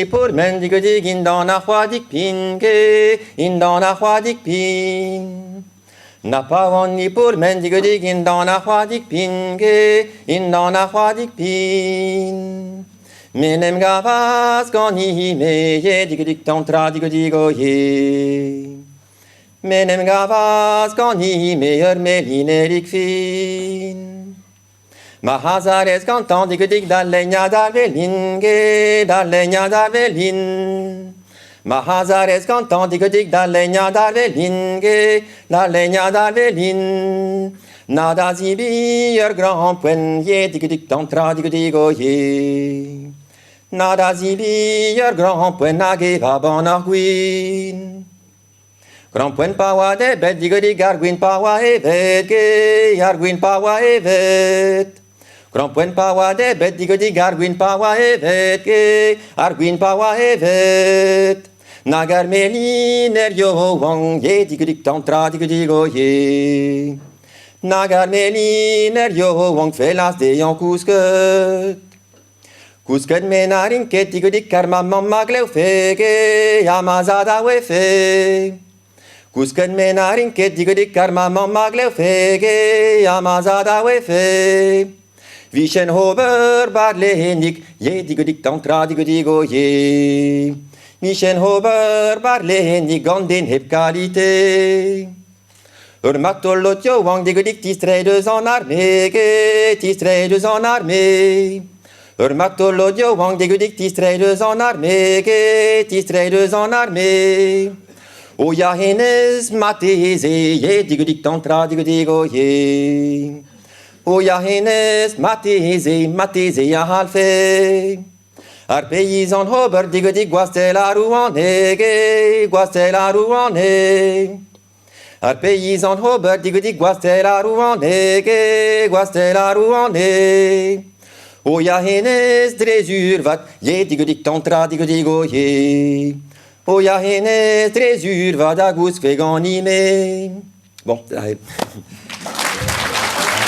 Pour men digo dig in dan a c'hoadig pin ke, in dan a c'hoadig pin. Na pa wan ni pour men digo dig in dan a c'hoadig pin ke, in dan a c'hoadig pin. Menem gavas gant hi me ye digo dig tantra digo digo ye. Menem gavas gant hi me ur melinerik fin. Ma hazarez gantan digo dig da legna da velin ge, da legna da velin. Ma hazarez gantan digo dig da legna da velin ge, da legna da velin. Nada zibi ur grand poen ye digo dig tantra digo digo ye. Nada zibi ur grand poen age va ban ar gwin. Grand poen pa oa de bet digo dig ar gwin pa oa evet ge, ar gwin pa oa evet. Grand poen pa oa de bet digo dig ar gwin pa oa evet ge, ar gwin pa oa evet. Nag ar melin yo wang ye digo dig tantra digo digo ye. Nag ar melin yo wang felas de yon kousket. Kousket men ar inket digo dig kar maman magleo fege, ya mazada we fe. Kousket men ar inket digo dig kar maman magleo fege, ya mazada we fe. Vichen hober bar lehenik, ye digo dig tantra digo digo ye. Vichen hober bar lehenik gant den heb kalite. Ur maktolot yo wang digo dig tistredeus an arme ge, tistredeus an arme. Ur maktolot yo wang digo dig tistredeus an arme ge, tistredeus an arme. O ya henez mateze, ye digo dig tantra digo digo ye. O ya henez mateze, mateze ya halfe. Ar paysan hober digo dig gwastel a rouane ge, gwastel a rouane. Ar paysan hober digo dig gwastel a rouane ge, gwastel a rouane. O ya henez drezur vat, ye digo dig tantra digo digo ye. O ya henez drezur vat a gous fe ganime. Bon, ça arrive.